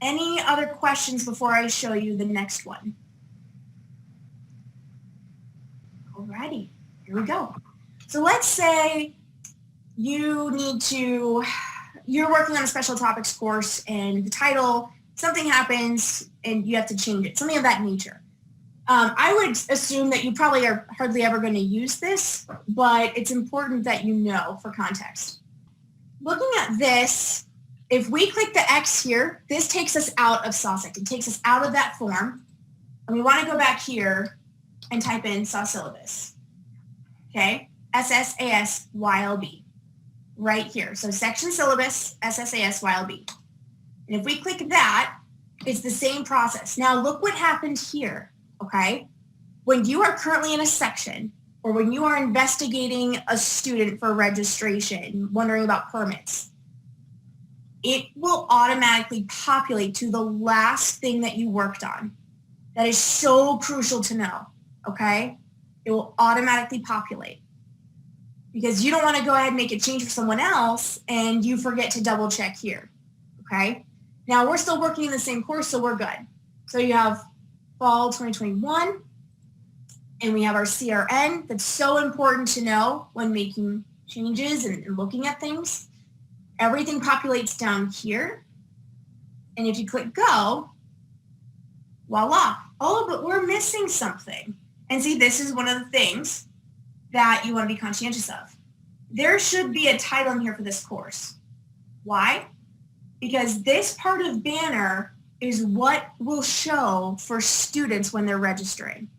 Any other questions before I show you the next one? Alrighty, here we go. So let's say you're working on a special topics course and the title, something happens and you have to change it, something of that nature. I would assume that you probably are hardly ever going to use this, but it's important that you know for context. Looking at this, if we click the X here, this takes us out of SSASYLB. It takes us out of that form. And we want to go back here and type in SSASYLB. Okay, SSASYLB, right here. So section syllabus, SSASYLB. And if we click that, it's the same process. Now look what happened here, okay? When you are currently in a section, or when you are investigating a student for registration, wondering about permits, it will automatically populate to the last thing that you worked on. That is so crucial to know, okay? It will automatically populate because you don't want to go ahead and make a change for someone else and you forget to double check here, okay? Now we're still working in the same course, so we're good. So you have fall 2021 and we have our CRN. That's so important to know when making changes and looking at things. Everything populates down here. And if you click go, voila. Oh, but we're missing something. And see, this is one of the things that you want to be conscientious of. There should be a title in here for this course. Why? Because this part of Banner is what will show for students when they're registering.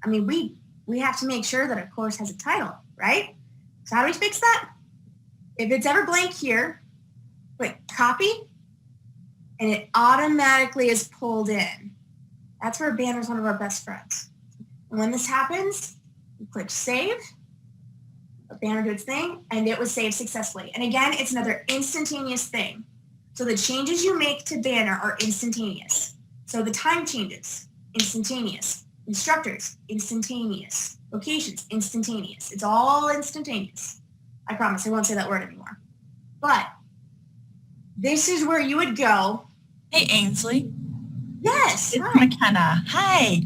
I mean, we have to make sure that a course has a title, right? So how do we fix that? If it's ever blank here, click copy, and it automatically is pulled in. That's where Banner is one of our best friends. And when this happens, you click save, let Banner do its thing, and it was saved successfully. And again, it's another instantaneous thing. So the changes you make to Banner are instantaneous. So the time changes, instantaneous. Instructors, instantaneous. Locations, instantaneous. It's all instantaneous. I promise I won't say that word anymore. But this is where you would go. Hey, Ainsley. Yes. It's McKenna. Hi.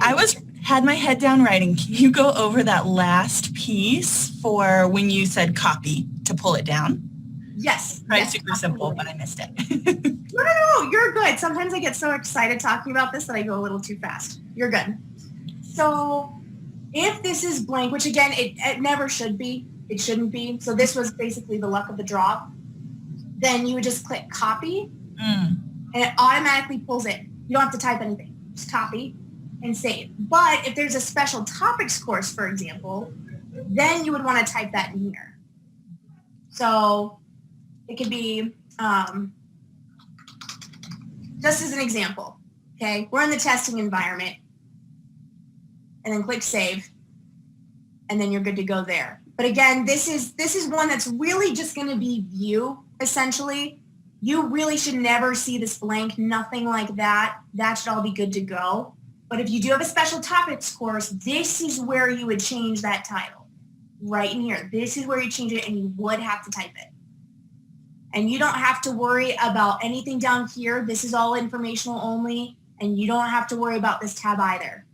I had my head down writing. Can you go over that last piece for when you said copy to pull it down? Yes. Probably yes, super simple, but I missed it. No, you're good. Sometimes I get so excited talking about this that I go a little too fast. You're good. So if this is blank, which again, it never should be, it shouldn't be. So this was basically the luck of the draw. Then you would just click copy and it automatically pulls in. You don't have to type anything. Just copy and save. But if there's a special topics course, for example, then you would want to type that in here. So it could be, just as an example, okay? We're in the testing environment and then click save and then you're good to go there. But again, this is one that's really just going to be view, essentially. You really should never see this blank, nothing like that. That should all be good to go. But if you do have a special topics course, this is where you would change that title, right in here. This is where you change it and you would have to type it. And you don't have to worry about anything down here. This is all informational only, and you don't have to worry about this tab either.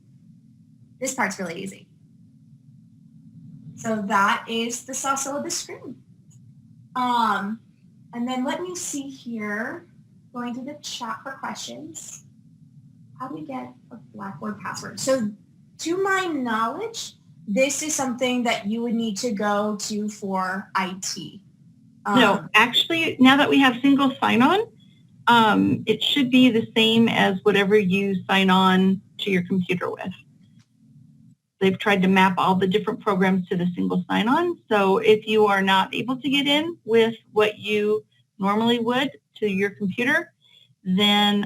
This part's really easy. So that is the SSASYLB screen. And then let me see here, going to the chat for questions. How do we get a Blackboard password? So to my knowledge, this is something that you would need to go to for IT. No, actually, now that we have single sign-on, it should be the same as whatever you sign on to your computer with. They've tried to map all the different programs to the single sign-on. So if you are not able to get in with what you normally would to your computer, then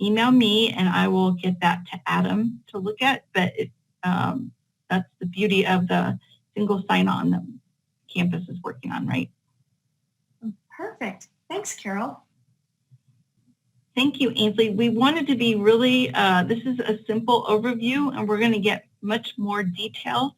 email me and I will get that to Adam to look at. But that's the beauty of the single sign-on that campus is working on, right? Perfect. Thanks, Carol. Thank you, Ainsley. We wanted to be really, this is a simple overview, and we're going to get much more detail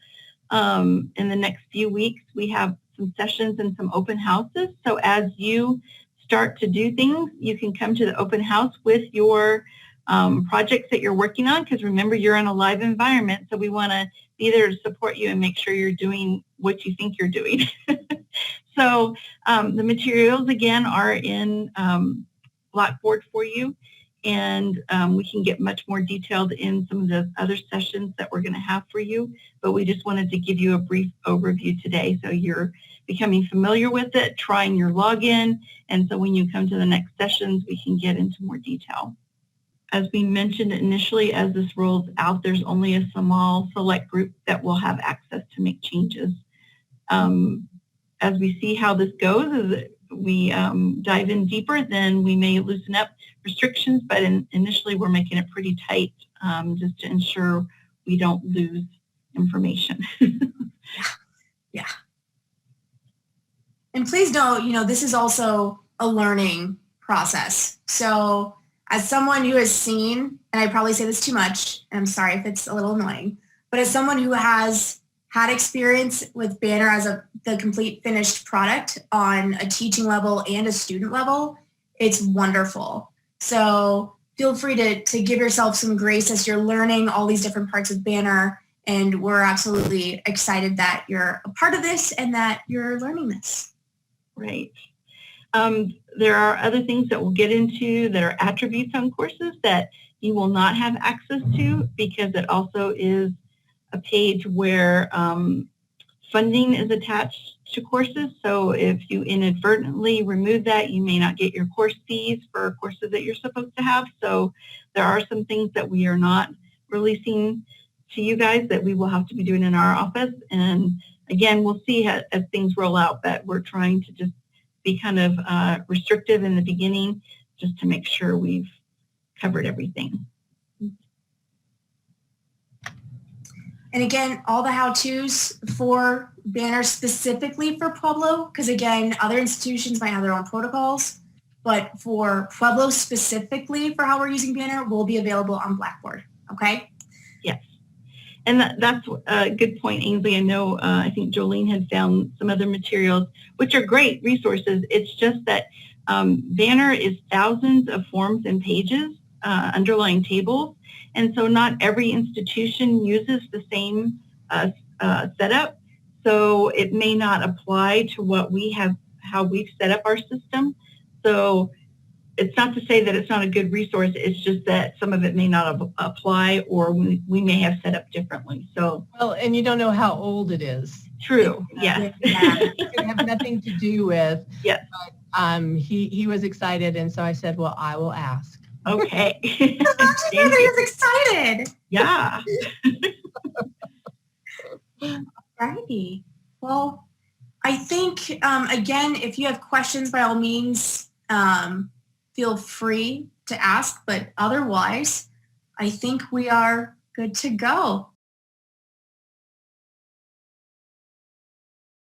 in the next few weeks. We have some sessions and some open houses. So as you start to do things, you can come to the open house with your projects that you're working on, because remember, you're in a live environment, so we want to be there to support you and make sure you're doing what you think you're doing. So the materials, again, are in Blackboard for you, and we can get much more detailed in some of the other sessions that we're going to have for you, but we just wanted to give you a brief overview today so you're becoming familiar with it, trying your login, and so when you come to the next sessions, we can get into more detail. As we mentioned initially, as this rolls out, there's only a small select group that will have access to make changes. As we see how this goes, as we dive in deeper, then we may loosen up restrictions, but initially we're making it pretty tight just to ensure we don't lose information. Yeah. And please know, this is also a learning process. So as someone who has seen, and I probably say this too much, and I'm sorry if it's a little annoying, but as someone who has had experience with Banner as the complete finished product on a teaching level and a student level, it's wonderful. So feel free to give yourself some grace as you're learning all these different parts of Banner, and we're absolutely excited that you're a part of this and that you're learning this. Right. There are other things that we'll get into that are attributes on courses that you will not have access to, because it also is a page where funding is attached to courses. So if you inadvertently remove that, you may not get your course fees for courses that you're supposed to have. So there are some things that we are not releasing to you guys that we will have to be doing in our office. And again, we'll see as things roll out, but we're trying to just be kind of restrictive in the beginning just to make sure we've covered everything. And again, all the how-tos for Banner specifically for Pueblo, because again, other institutions might have their own protocols, but for Pueblo specifically for how we're using Banner will be available on Blackboard, okay? Yes. And that's a good point, Ainsley. I know, I think Jolene had found some other materials, which are great resources. It's just that Banner is thousands of forms and pages, underlying tables. And so not every institution uses the same setup. So it may not apply to what we have, how we've set up our system. So it's not to say that it's not a good resource. It's just that some of it may not apply, or we may have set up differently. So well, and you don't know how old it is. True. Yes. It could have nothing to do with. Yes. But, he was excited, and so I said, well, I will ask. Okay. He was excited. Yeah. Alrighty. Well, I think, again, if you have questions, by all means, feel free to ask, but otherwise, I think we are good to go.